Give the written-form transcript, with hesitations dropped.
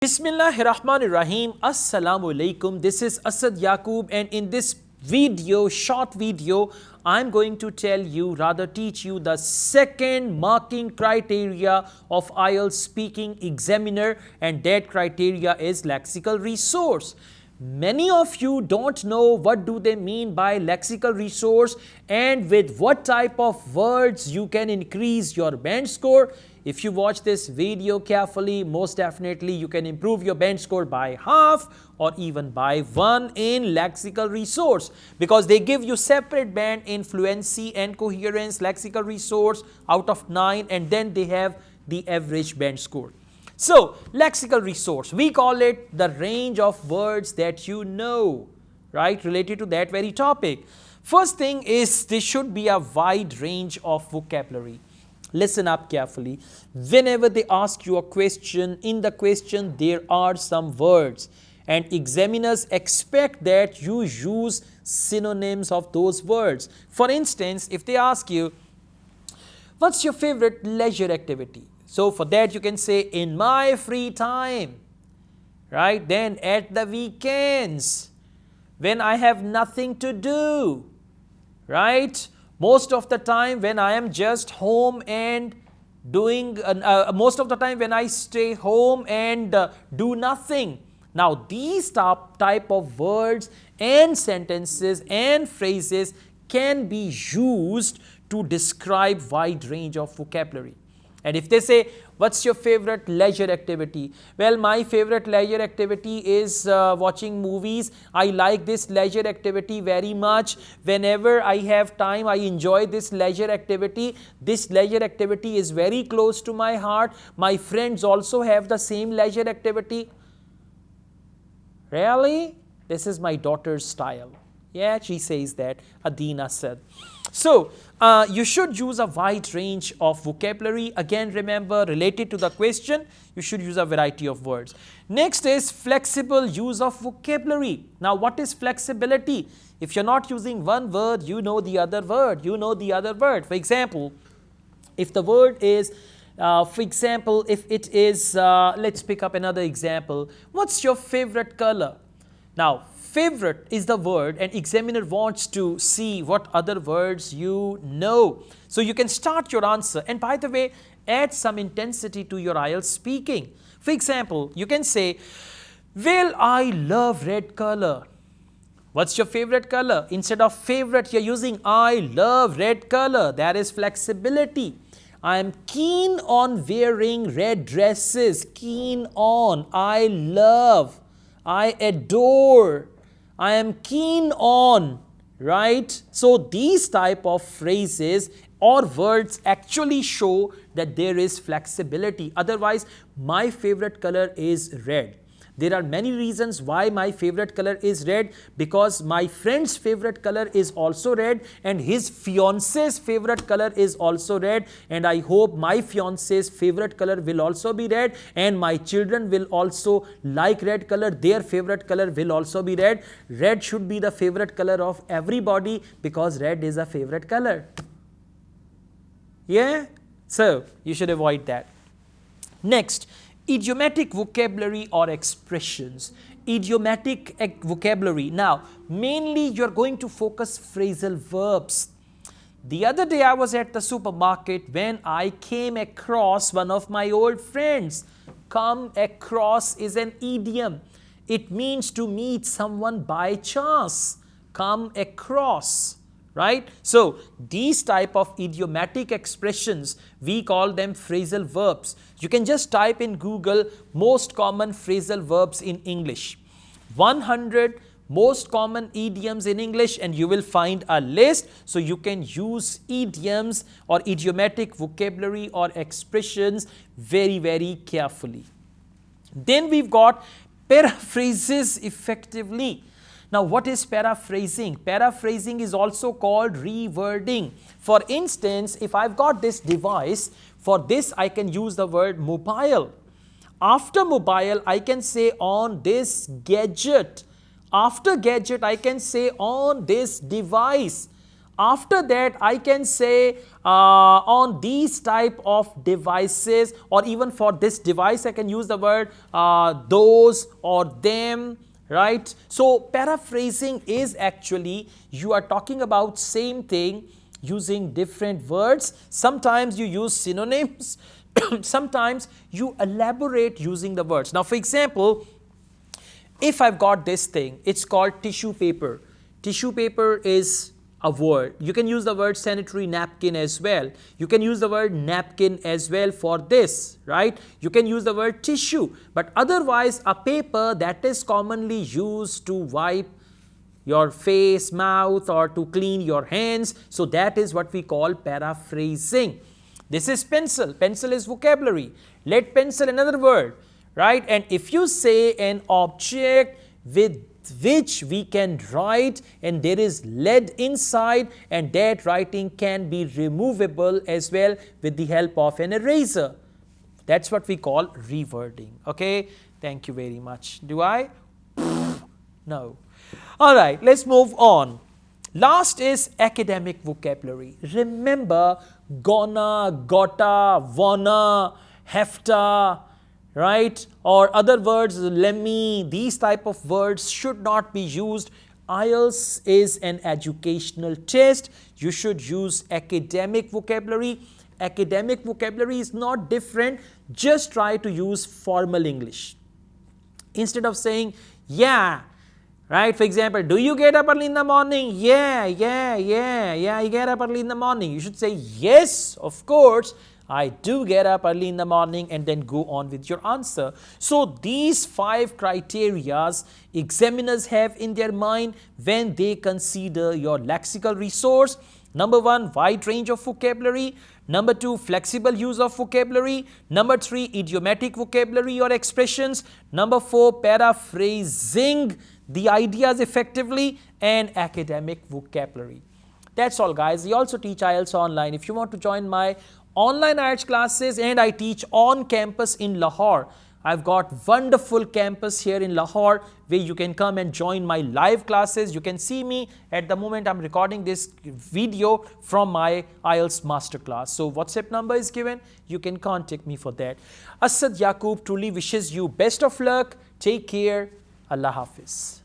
Bismillahirrahmanirrahim. Assalamu alaikum. This is Asad Yaqub, and in this video, short video, I'm going to tell you, rather teach you the second marking criteria of Ielts speaking examiner, and that criteria is lexical resource. Many of you don't know what do they mean by lexical resource and with what type of words you can increase your band score. If you watch this video carefully, most definitely you can improve your band score by half or even by 1 in lexical resource, because they give you separate band in fluency and coherence lexical resource out of 9, and then they have the average band score. So, lexical resource, we call it the range of words that you know, right, related to that very topic. First thing is, there should be a wide range of vocabulary. Listen up carefully. Whenever they ask you a question, in the question there are some words, and examiners expect that you use synonyms of those words. For instance, if they ask you, what's your favorite leisure activity? So for that you can say, in my free time, right? Then at the weekends, when I have nothing to do, right? Most of the time when I am just home and doing, most of the time when I stay home and do nothing. Now these type of words and sentences and phrases can be used to describe wide range of vocabulary. And if they say, what's your favorite leisure activity? Well, my favorite leisure activity is watching movies. I like this leisure activity very much. Whenever I have time, I enjoy this leisure activity. This leisure activity is very close to my heart. My friends also have the same leisure activity. Really? This is my daughter's style. Yeah, she says that, Adina said. So, you should use a wide range of vocabulary. Again, remember, related to the question, you should use a variety of words. Next is flexible use of vocabulary. Now, what is flexibility? If you're not using one word, you know the other word. You know the other word. For example, if the word is, if it is, let's pick up another example. What's your favorite color? Now, favorite is the word, and examiner wants to see what other words you know. So you can start your answer, and by the way, add some intensity to your Ielts speaking. For example, you can say, well, I love red color. What's your favorite color? Instead of favorite, you're using I love red color. That is flexibility. I am keen on wearing red dresses. Keen on. I love. I adore. I am keen on, right? So these type of phrases or words actually show that there is flexibility. Otherwise, my favorite color is red. There are many reasons why my favorite color is red, because my friend's favorite color is also red, and his fiance's favorite color is also red, and I hope my fiance's favorite color will also be red, and my children will also like red color. Their favorite color will also be red. Red should be the favorite color of everybody, because red is a favorite color. Yeah? So, you should avoid that. Next, idiomatic vocabulary or expressions. Idiomatic vocabulary. Now, mainly you're going to focus phrasal verbs. The other day I was at the supermarket when I came across one of my old friends. Come across is an idiom. It means to meet someone by chance. Come across. Right? So, these type of idiomatic expressions, we call them phrasal verbs. You can just type in Google most common phrasal verbs in English. 100 most common idioms in English, and you will find a list. So, you can use idioms or idiomatic vocabulary or expressions very, very carefully. Then we've got paraphrases effectively. Now, what is paraphrasing? Paraphrasing is also called rewording. For instance, if I've got this device, for this I can use the word mobile. After mobile, I can say on this gadget. After gadget, I can say on this device. After that, I can say on these type of devices, or even for this device, I can use the word those or them, right? So paraphrasing is actually, you are talking about same thing using different words. Sometimes you use synonyms, sometimes you elaborate using the words. Now, for example, if I've got this thing, it's called tissue paper. Tissue paper is a word. You can use the word sanitary napkin as well. You can use the word napkin as well for this, right? You can use the word tissue. But otherwise, a paper that is commonly used to wipe your face, mouth, or to clean your hands. So that is what we call paraphrasing. This is pencil. Pencil is vocabulary. Lead pencil, another word, right? And if you say an object with which we can write and there is lead inside, and that writing can be removable as well with the help of an eraser, that's what we call rewording. Okay, thank you very much. Do I? No. All right, let's move on. Last is academic vocabulary. Remember, gonna, gotta, wanna, hefta, right, or other words, lemmy, these type of words should not be used. Ielts is an educational test. You should use academic vocabulary. Academic vocabulary is not different. Just try to use formal English. Instead of saying, yeah, right, for example, do you get up early in the morning? Yeah, I get up early in the morning. You should say, yes, of course, I do get up early in the morning, and then go on with your answer. So these 5 criterias examiners have in their mind when they consider your lexical resource. Number 1, wide range of vocabulary. Number 2, flexible use of vocabulary. Number 3, idiomatic vocabulary or expressions. Number 4, paraphrasing the ideas effectively, and academic vocabulary. That's all, guys. We also teach IELTS online. If you want to join my online IELTS classes, and I teach on campus in Lahore. I've got wonderful campus here in Lahore where you can come and join my live classes. You can see me at the moment. I'm recording this video from my IELTS masterclass. So WhatsApp number is given. You can contact me for that. Asad Yaqub truly wishes you best of luck. Take care. Allah Hafiz.